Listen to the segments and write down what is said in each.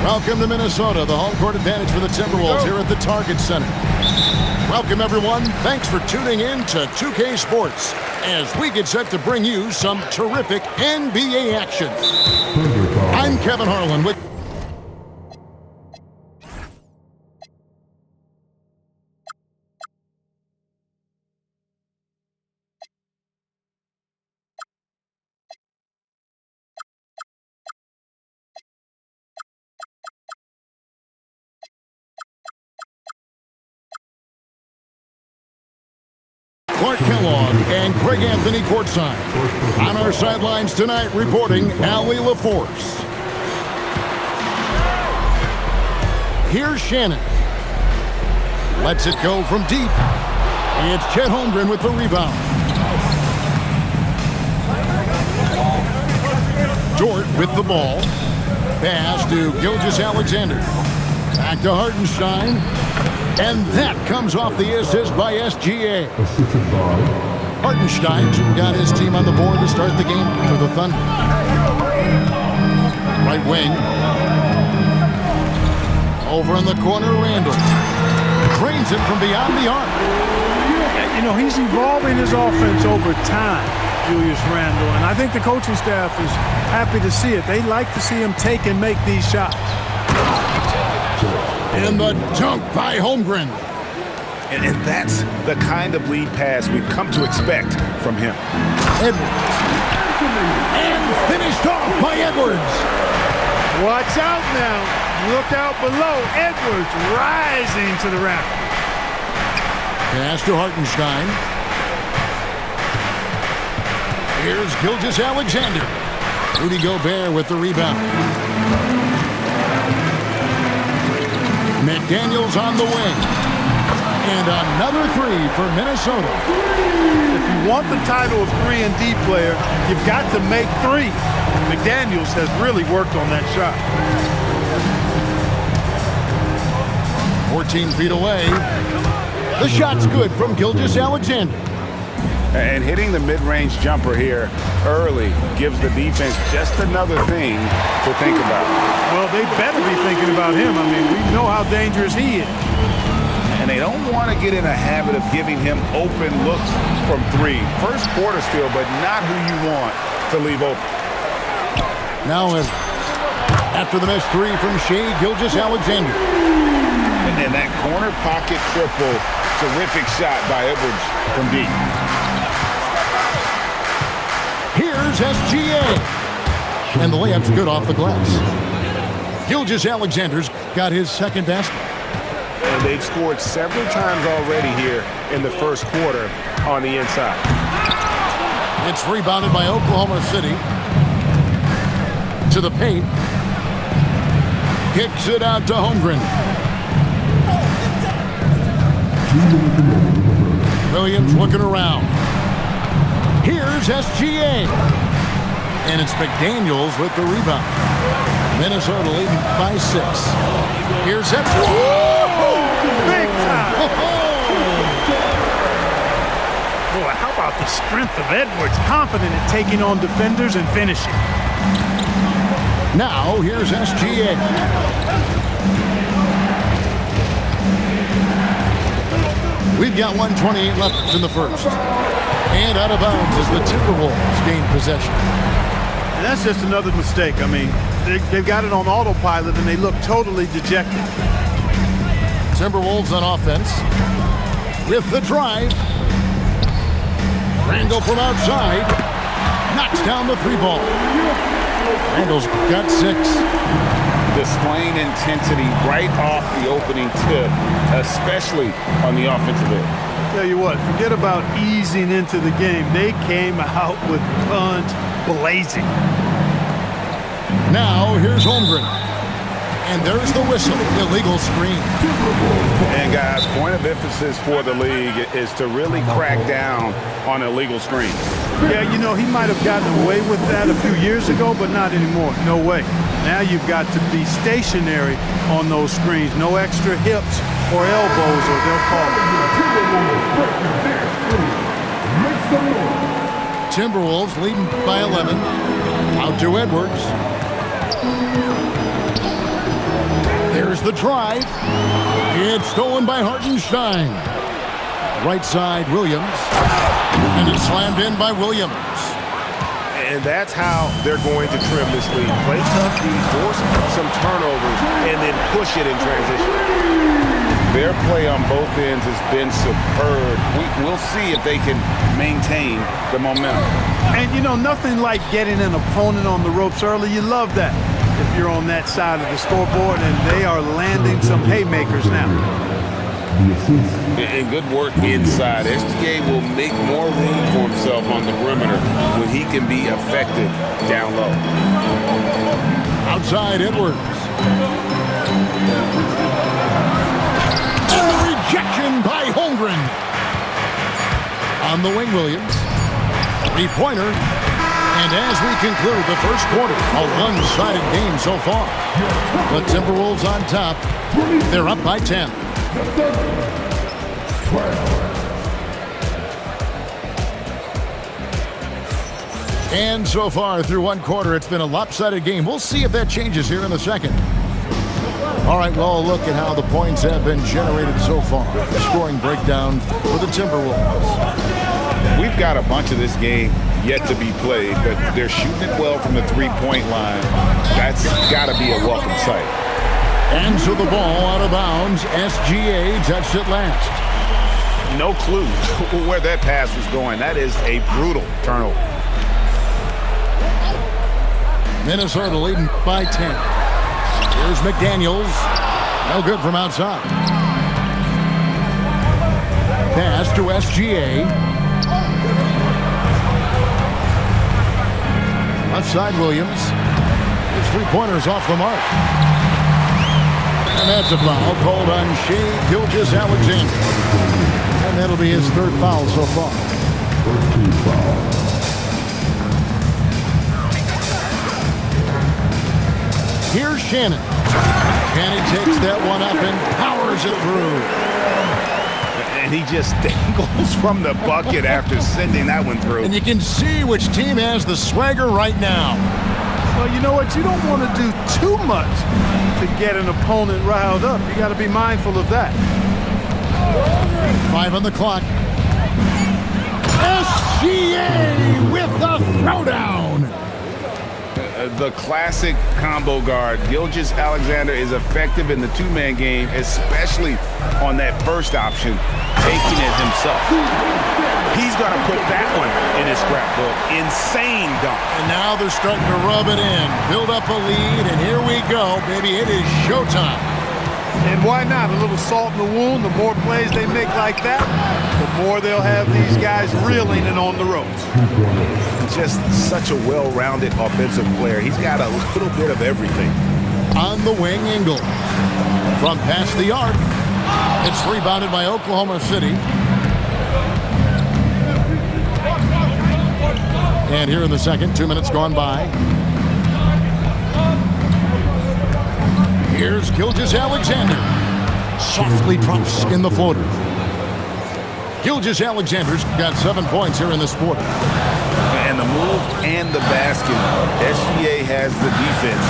Welcome to Minnesota, the home court advantage for the Timberwolves here at the Target Center. Welcome, everyone. Thanks for tuning in to 2K Sports as we get set to bring you some terrific NBA action. I'm Kevin Harlan with Clark Kellogg and Craig Anthony courtside. On our sidelines tonight, reporting Allie LaForce. Here's Shannon. Lets it go from deep. It's Chet Holmgren with the rebound. Dort with the ball. Pass to Gilgeous-Alexander. Back to Hartenstein. And that comes off the assist by SGA. Hartenstein got his team on the board to start the game for the Thunder. Right wing. Over in the corner, Randle. Cranes it from beyond the arc. You know, he's evolving his offense over time, Julius Randle. And I think the coaching staff is happy to see it. They like to see him take and make these shots. And the dunk by Holmgren. And that's the kind of lead pass we've come to expect from him. Edwards. And finished off by Edwards. Watch out now. Look out below. Edwards rising to the raft. Pass to Hartenstein. Here's Gilgeous-Alexander. Rudy Gobert with the rebound. McDaniels on the wing. And another three for Minnesota. If you want the title of 3-and-D player, you've got to make threes. McDaniels has really worked on that shot. 14 feet away. The shot's good from Gilgeous-Alexander. And hitting the mid-range jumper here early gives the defense just another thing to think about. Well, they better be thinking about him. I mean, we know how dangerous he is. And they don't want to get in a habit of giving him open looks from three. First quarter's feel, but not who you want to leave open. Now after the missed three from Shai Gilgeous-Alexander. And then that corner pocket triple. Terrific shot by Edwards from deep. Here's SGA. And the layup's good off the glass. Gilgeous-Alexander's got his second basket. And they've scored several times already here in the first quarter on the inside. It's rebounded by Oklahoma City. To the paint. Kicks it out to Holmgren. Williams looking around. Here's SGA. And it's McDaniels with the rebound. Minnesota leading by 6. Here's Edwards. Big time. Boy, how about the strength of Edwards? Confident in taking on defenders and finishing. Now, here's SGA. We've got 1:28 left in the first. And out of bounds as the Timberwolves gain possession. And that's just another mistake. I mean, they've got it on autopilot, and they look totally dejected. Timberwolves on offense. With the drive. Randle from outside. Knocks down the three ball. Randle's got 6. Displaying intensity right off the opening tip, especially on the offensive end. Tell you what, forget about easing into the game. They came out with guns blazing. Now, here's Holmgren. And there's the whistle, illegal screen. And guys, point of emphasis for the league is to really crack down on illegal screens. Yeah, you know, he might have gotten away with that a few years ago, but not anymore. No way. Now you've got to be stationary on those screens. No extra hips or elbows or they'll fall. Timberwolves leading by 11. Out to Edwards. the drive. It's stolen by Hartenstein. Right side, Williams. And it's slammed in by Williams. And that's how they're going to trim this lead. Play tough D, force some turnovers, and then push it in transition. Their play on both ends has been superb. We'll see if they can maintain the momentum. And, you know, nothing like getting an opponent on the ropes early. You love that if you're on that side of the scoreboard, and they are landing some haymakers now. And good work inside. SGA will make more room for himself on the perimeter when he can be effective down low. Outside, Edwards. And the rejection by Holmgren. On the wing, Williams. Three-pointer. And as we conclude the first quarter, a one-sided game so far. The Timberwolves on top. They're up by 10. And so far through one quarter, it's been a lopsided game. We'll see if that changes here in the second. All right, well, look at how the points have been generated so far. The scoring breakdown for the Timberwolves. We've got a bunch of this game yet to be played, but they're shooting it well from the three-point line. That's got to be a welcome sight. And so the ball out of bounds. SGA touched it last. No clue where that pass was going. That is a brutal turnover. Minnesota leading by 10. Here's McDaniels. No good from outside. Pass to SGA. Left side, Williams. His three-pointer's off the mark. And that's a foul called on Shai Gilgeous-Alexander. And that'll be his third foul so far. First team foul. Here's Shannon. Shannon takes that one up and powers it through. And he just dangles from the bucket after sending that one through. And you can see which team has the swagger right now. Well, you know what? You don't want to do too much to get an opponent riled up. You got to be mindful of that. 5 on the clock. SGA with the throwdown. The classic combo guard. Gilgeous-Alexander is effective in the two-man game, especially on that first option, taking it himself. He's going to put that one in his scrapbook. Insane dunk. And now they're starting to rub it in. Build up a lead, and here we go, baby. It is showtime. And why not? A little salt in the wound. The more plays they make like that, the more they'll have these guys reeling and on the ropes. Just such a well-rounded offensive player. He's got a little bit of everything. On the wing, Ingles. From past the arc. It's rebounded by Oklahoma City. And here in the second, 2 minutes gone by. Here's Gilgeous-Alexander. Softly drops in the floater. Gilgeous-Alexander's got 7 points here in this quarter. And the move and the basket. SGA has the defense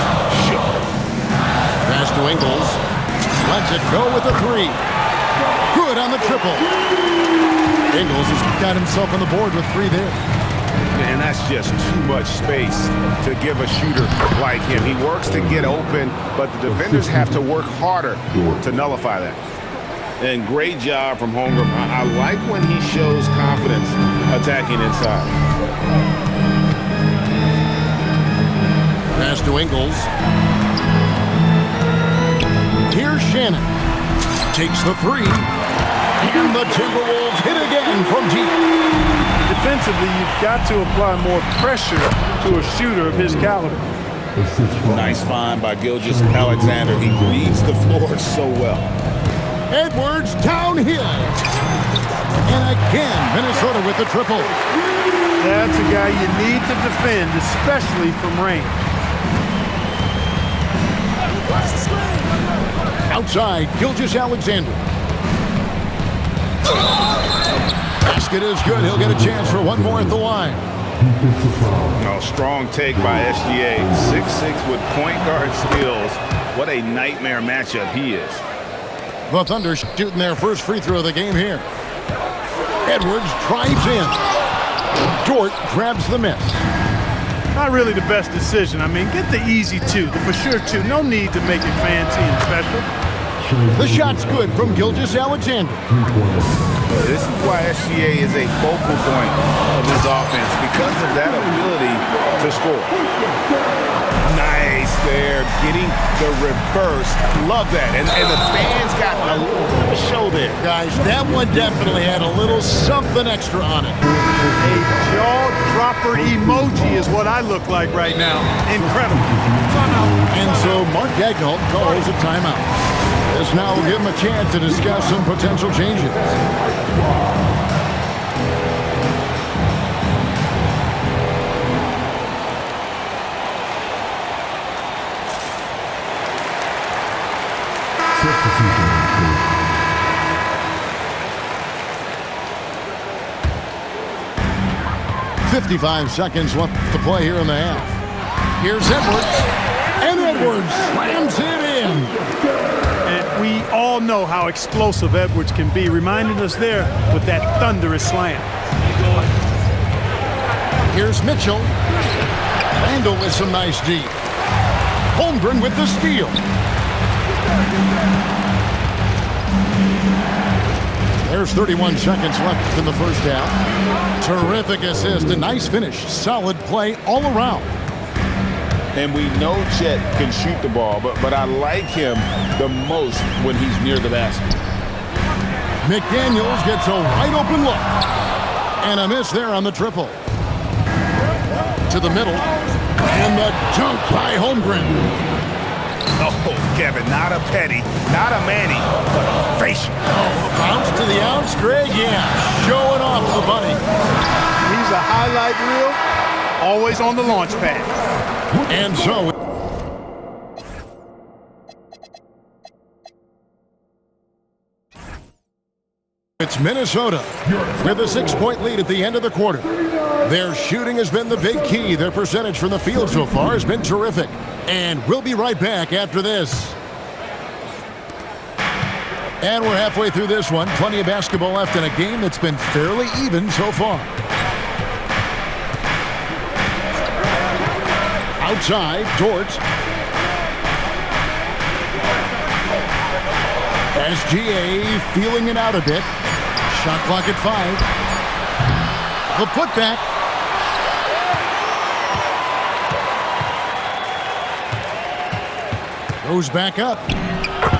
shook. Pass to Ingles. Lets it go with the three. Good on the triple. Ingles has got himself on the board with 3 there. And that's just too much space to give a shooter like him. He works to get open, but the defenders have to work harder to nullify that. And great job from Holmgren. I like when he shows confidence attacking inside. Pass to Ingles. Here's Shannon. Takes the 3. And the Timberwolves hit again from deep. Defensively, you've got to apply more pressure to a shooter of his caliber. Nice find by Gilgeous-Alexander. He reads the floor so well. Edwards downhill. And again, Minnesota with the triple. That's a guy you need to defend, especially from range. Outside, Gilgeous-Alexander. Basket is good. He'll get a chance for one more at the line. Defensive foul. Oh, strong take by SGA. 6'6" with point guard skills. What a nightmare matchup he is. The Thunder shooting their first free throw of the game here. Edwards drives in. Dort grabs the miss. Not really the best decision. I mean, get the easy two, the for sure two. No need to make it fancy and special. The shot's good from Gilgeous-Alexander. This is why SGA is a focal point of this offense, because of that ability to score. Nice there, getting the reverse. Love that. And the fans got a little bit of a show there. Guys, that one definitely had a little something extra on it. A jaw-dropper emoji is what I look like right now. Incredible. And so Mark Daigneault calls a timeout. This now will give him a chance to discuss some potential changes. Substitution. 55 seconds left to play here in the half. Here's Edwards. And Edwards slams it in. And we all know how explosive Edwards can be, reminding us there with that thunderous slam. Here's Mitchell. Randall with some nice D. Holmgren with the steal. There's 31 seconds left in the first half. Terrific assist, a nice finish, solid play all around. And we know Chet can shoot the ball, but I like him the most when he's near the basket. McDaniels gets a wide open look. And a miss there on the triple. To the middle. And the dunk by Holmgren. Oh, Kevin, not a Petty, not a Manny, but a facial. Oh, bounce to the ounce, Greg. Yeah, showing off the bunny. He's a highlight reel, always on the launch pad. And so it's Minnesota with a 6-point lead at the end of the quarter. Their shooting has been the big key. Their percentage from the field so far has been terrific. And we'll be right back after this. And we're halfway through this one. Plenty of basketball left in a game that's been fairly even so far. Outside, Dort. SGA feeling it out a bit. Shot clock at 5. The putback. Goes back up.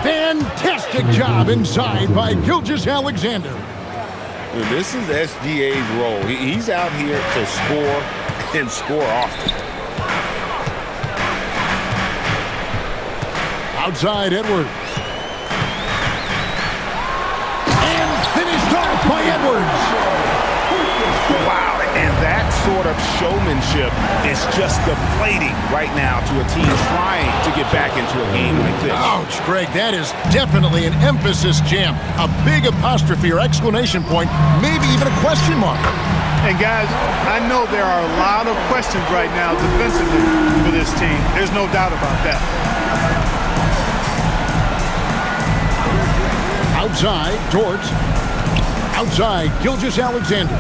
Fantastic job inside by Gilgeous-Alexander. This is SGA's role. He's out here to score and score often. Outside, Edwards. And finished off by Edwards. Wow, and that sort of showmanship is just deflating right now to a team trying to get back into a game like this. Ouch, Greg, that is definitely an emphasis jam. A big apostrophe or exclamation point, maybe even a question mark. And guys, I know there are a lot of questions right now defensively for this team. There's no doubt about that. Outside, Dort. Outside, Gilgeous-Alexander.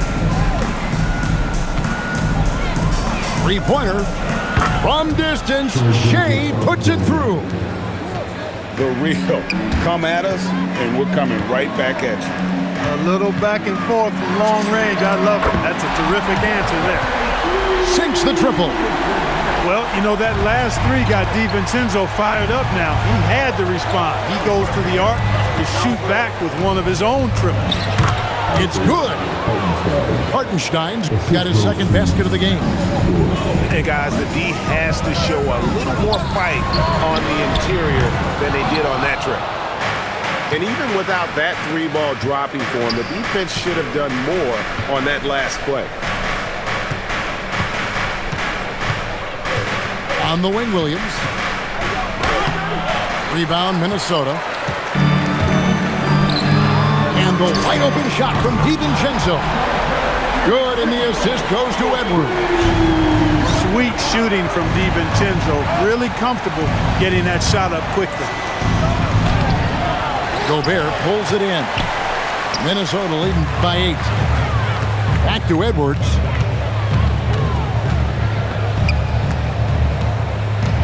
Three-pointer. From distance, Shea puts it through. The real. Come at us, and we're coming right back at you. A little back and forth from long range. I love it. That's a terrific answer there. Sinks the triple. Well, you know, that last three got DiVincenzo fired up now. He had to respond. He goes to the arc to shoot back with one of his own triples. It's good. Hartenstein's got his second basket of the game. And guys, the D has to show a little more fight on the interior than they did on that trip. And even without that three-ball dropping for him, the defense should have done more on that last play. On the wing, Williams. Rebound, Minnesota. And the wide open shot from DiVincenzo. Good, and the assist goes to Edwards. Sweet shooting from DiVincenzo. Really comfortable getting that shot up quickly. Gobert pulls it in. Minnesota leading by 8. Back to Edwards.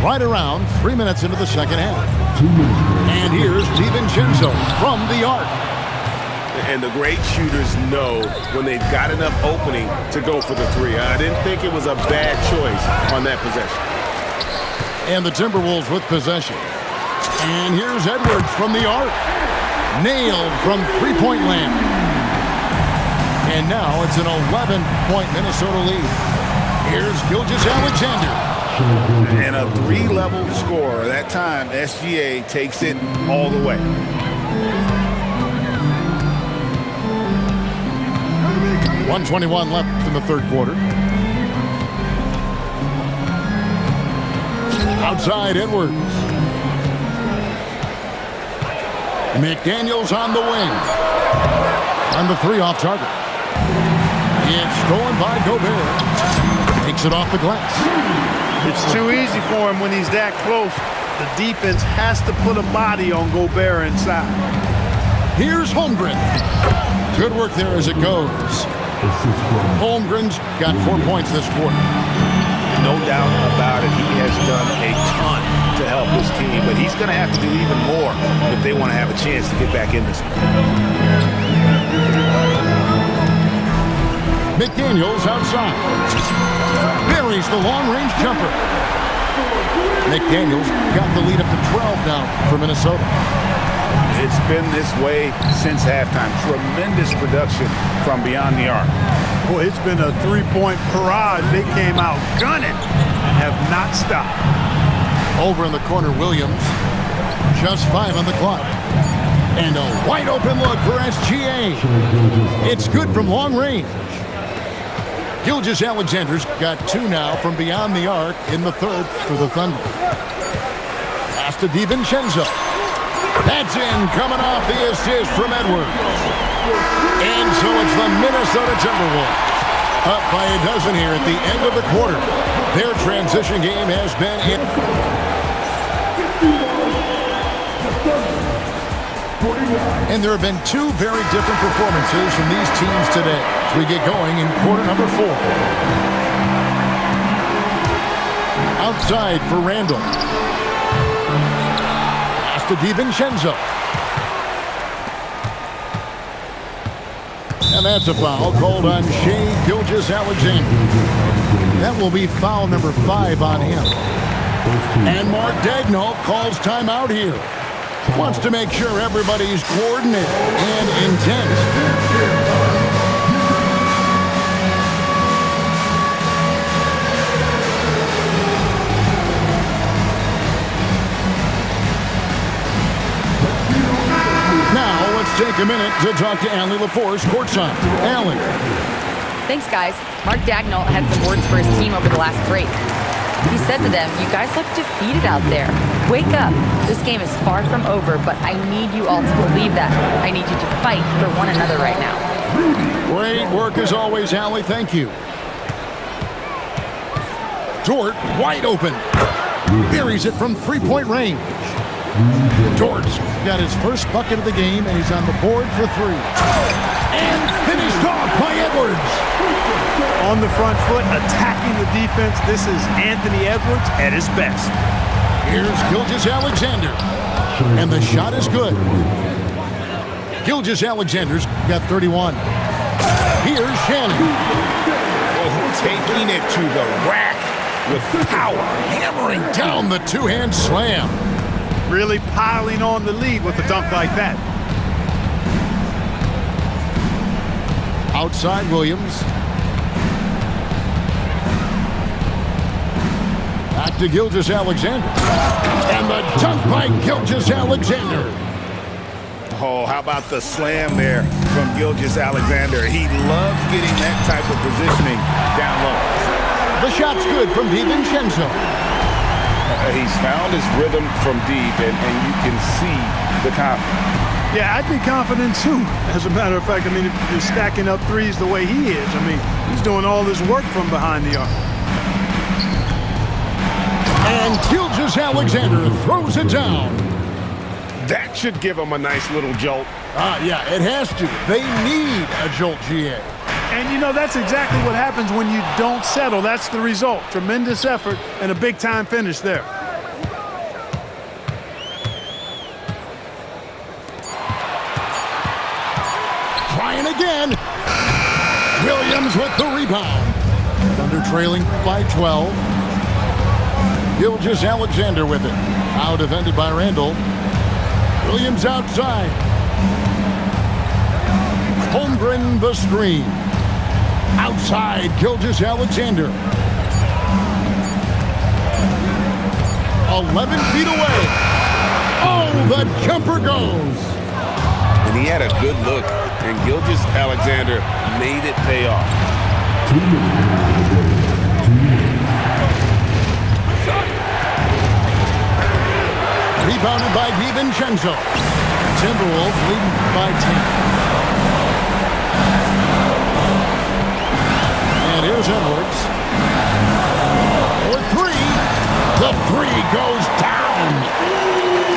Right around 3 minutes into the second half. And here's DiVincenzo from the arc. And the great shooters know when they've got enough opening to go for the three. I didn't think it was a bad choice on that possession. And the Timberwolves with possession. And here's Edwards from the arc. Nailed from three-point land. And now it's an 11-point Minnesota lead. Here's Gilgeous-Alexander. And a 3-level scorer. That time, SGA takes it all the way. .121 left in the third quarter. Outside Edwards. McDaniels on the wing. On the three off target. It's stolen by Gobert. Takes it off the glass. It's too easy for him when he's that close. The defense has to put a body on Gobert inside. Here's Holmgren. Good work there as it goes. Holmgren's got 4 points this quarter. No doubt about it. He has done a ton to help his team, but he's going to have to do even more if they want to have a chance to get back in this one. McDaniels outside. Buries the long-range jumper. McDaniels got the lead up to 12 now for Minnesota. It's been this way since halftime. Tremendous production from beyond the arc. Boy, it's been a three-point parade. They came out gunning and have not stopped. Over in the corner, Williams. Just 5 on the clock. And a wide-open look for SGA. It's good from long range. Gilgeous-Alexander's got 2 now from beyond the arc in the third for the Thunder. Pass to DiVincenzo. That's in, coming off the assist from Edwards. And so it's the Minnesota Timberwolves. Up by a dozen here at the end of the quarter. Their transition game has been in. And there have been 2 very different performances from these teams today as we get going in quarter number 4. Outside for Randall. Pass to DiVincenzo. And that's a foul called on Shai Gilgeous-Alexander. That will be foul number 5 on him. And Mark Daigneault calls timeout here. Wants to make sure everybody's coordinated and intent. Now let's take a minute to talk to Allie LaForce courtside. Allie. Thanks, guys. Mark Daigneault had some words for his team over the last break. He said to them, "You guys look defeated out there. Wake up. This game is far from over, but I need you all to believe that. I need you to fight for one another right now." Great work as always, Allie. Thank you. Dort wide open. Buries it from three-point range. Dort's got his first bucket of the game, and he's on the board for 3. And finished off by Edwards. On the front foot, attacking the defense. This is Anthony Edwards at his best. Here's Gilgeous-Alexander. And the shot is good. Gilgeous-Alexander's got 31. Here's Shannon. Oh, taking it to the rack with power. Hammering down the two-hand slam. Really piling on the lead with a dunk like that. Outside Williams. Back to Gilgeous-Alexander. And the dunk by Gilgeous-Alexander. Oh, how about the slam there from Gilgeous-Alexander? He loves getting that type of positioning down low. The shot's good from DiVincenzo. He's found his rhythm from deep, and you can see the confidence. Yeah, I'd be confident too. As a matter of fact, I mean, if you're stacking up threes the way he is, I mean, he's doing all this work from behind the arc. And Gilgeous-Alexander throws it down. That should give him a nice little jolt. Yeah, it has to. They need a jolt, GA. And, you know, that's exactly what happens when you don't settle. That's the result. Tremendous effort and a big-time finish there. Trying again. Williams with the rebound. Thunder trailing by 12. Gilgeous-Alexander with it. Now defended by Randall. Williams outside. Holmgren the screen. Outside, Gilgeous-Alexander. 11 feet away. Oh, the jumper goes. And he had a good look, and Gilgeous-Alexander made it pay off. Rebounded by DiVincenzo. Timberwolves leading by 10. And here's Edwards. For three. The three goes down.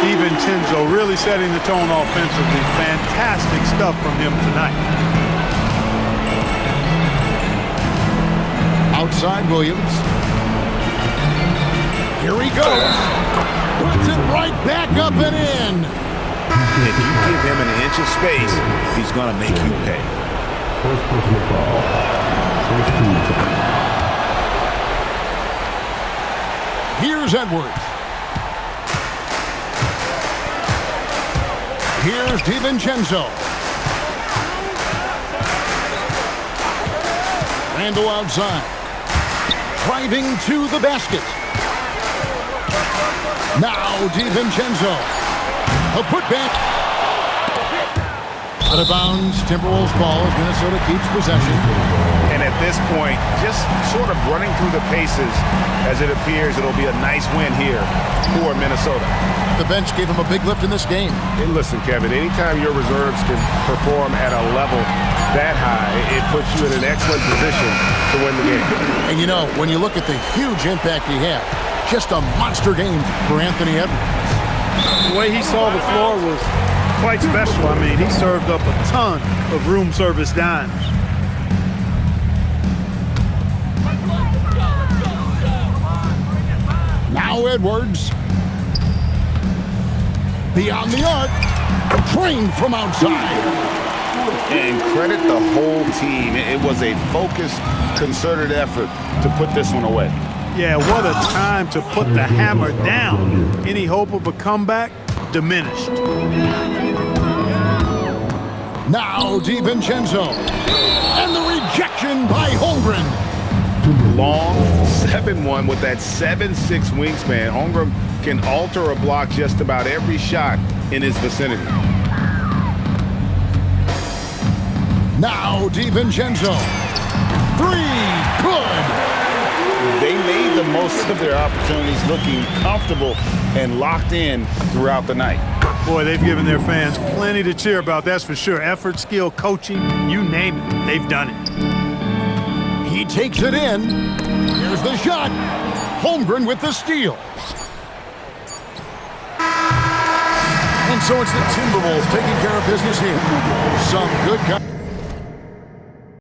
DiVincenzo really setting the tone offensively. Fantastic stuff from him tonight. Outside Williams. Here he goes. Puts it right back up and in. If you give him an inch of space, he's going to make you pay. First personal foul. First team foul. Here's Edwards. Here's DiVincenzo. Randall outside. Driving to the basket. Now DiVincenzo. A putback. Out of bounds. Timberwolves ball as Minnesota keeps possession. And at this point, just sort of running through the paces, as it appears it'll be a nice win here for Minnesota. The bench gave him a big lift in this game. And listen, Kevin, anytime your reserves can perform at a level that high, it puts you in an excellent position to win the game. And you know, when you look at the huge impact he had, just a monster game for Anthony Edwards. The way he saw the floor was quite special. I mean, he served up a ton of room service dimes. Now Edwards. Beyond the arc. Trained from outside. And credit the whole team. It was a focused, concerted effort to put this one away. Yeah, what a time to put the hammer down. Any hope of a comeback? Diminished. Now DiVincenzo. And the rejection by Holmgren. Long 7-1 with that 7'6" wingspan. Holmgren can alter a block just about every shot in his vicinity. Now DiVincenzo. Three. Good. They made the most of their opportunities, looking comfortable and locked in throughout the night. Boy, they've given their fans plenty to cheer about, that's for sure. Effort, skill, coaching, you name it, they've done it. He takes it in. Here's the shot. Holmgren with the steal. And so it's the Timberwolves taking care of business here. Some good